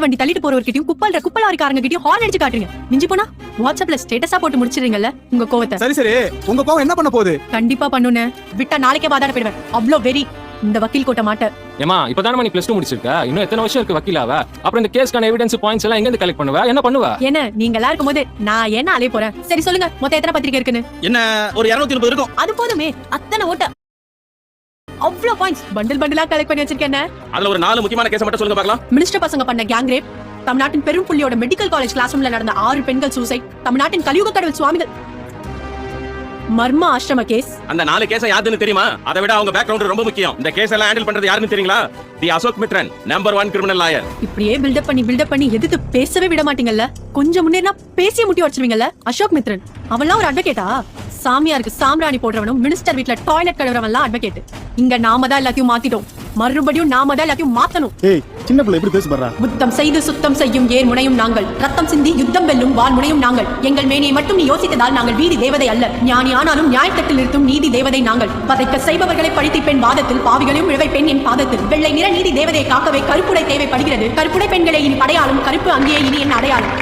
வண்டி தள்ளிட்டு போறவர்கிட்டயும் குப்பலாரிக்காரங்க கிட்டயும் ஹார்ன் அடிச்சு காட்டுறீங்க. மிஞ்சி போனா வாட்ஸ்அப்ல ஸ்டேட்டஸா போட்டு முடிச்சிடுறீங்கல்ல உங்க கோவத்தை. சரி உங்க கோவம் என்ன பண்ண போகுது? கண்டிப்பா பண்ணுனே. விட்டா நாளைக்கே வாதாட போயிடுவேன். அவ்ளோ வெறி. இந்த வக்கீல் கோட்ட மாட்ட. ஏமா இப்பதானே நீ +2 முடிச்சிருக்க. இன்னும் எத்தனை வருஷம் இருக்கு வக்கீலாவ? அப்புறம் இந்த கேஸ்க்கான எவிடன்ஸ் பாயிண்ட்ஸ் எல்லாம் எங்க இருந்து கலெக்ட் பண்ணுவ? என்ன பண்ணுவ? என்ன நீங்க எல்லாம் இருக்கும்போது நான் என்ன அலைய போறேன்? சரி சொல்லுங்க, மொத்தம் எத்தனை பத்திரிக்கை இருக்குன்னு? என்ன ஒரு 230 இருக்கும். அது போதுமே. அத்தனை ஓட்ட அவ்ளோ பாயிண்ட்ஸ் பண்டிலா கலெக்ட் பண்ணி வச்சிருக்கேன். அதுல ஒரு 4 முக்கியமான கேஸ் மட்டும் சொல்லுங்க பார்க்கலாம். மினிஸ்டர் பசங்க பண்ண கேங் ரேப், தமிழ்நாட்டின் பெரும் புள்ளியோட மெடிக்கல் காலேஜ் கிளாஸ் ரூம்ல நடந்த 6 பெண்கள் சூசைட், தமிழ்நாட்டின் கலியுக கடவுள் சுவாமிகள் மர்ம ஆசிரம கேஸ். அந்த 4 கேஸ் யாருன்னு தெரியுமா? அதை விட அவங்க பேக்ரவுண்ட் ரொம்ப முக்கியம். இந்த கேஸ் எல்லாம் ஹேண்டில் பண்றது யாருன்னு தெரியுங்களா? The Ashok Mithran, number 1 criminal lawyer. இப்படியே பில்டப் பண்ணி எதிர்த்து பேசவே விட மாட்டீங்கல்ல. கொஞ்சம் முன்னேறினா பேசிய முட்டி வச்சிருவீங்கல்ல. அசோக் மித்ரன் அவன்லாம் ஒரு அட்வொகேட்டா? சாமியாருக்கு சாம்பிராணி போடுறவனும் மினிஸ்டர் வீட்ல டாய்லெட் கழுவுறவன்லாம் அட்வொகேட். இங்க நாம தான் எல்லாத்தையும் மாத்திட்டோம். மறுபடியும் நாம தான் எல்லாத்தையும் மாத்தணும். ஏய் சின்ன பிள்ளை எப்படி பேச பண்றா? புத்தம் செய்து சுத்தம் செய்யும் ஏர் முனையும் நாங்கள், ரத்தம் சிந்தி யுத்தம் வெல்லும் வால் முனையும் நாங்கள். எங்கள் மேனியை மட்டும் நீ யோசித்ததால் நாங்கள் வீதி தேவதை அல்ல. ஞானி ஆனாலும் நியாயத்தட்டில் நிறுத்தும் நீதி தேவதை நாங்கள். பதைக்க செய்பவர்களை பழித்திப்பெண் வாதத்தில், பாவிகளையும் இழவைப்பெண் என் பாதத்தில். வெள்ளை நிற நீதி தேவதையை காக்கவே கருப்புடை தேவைப்படுகிறது. கருப்புடை பெண்களை இனி படையாளும், கருப்பு அங்கேயே இனி என் அடையாளம்.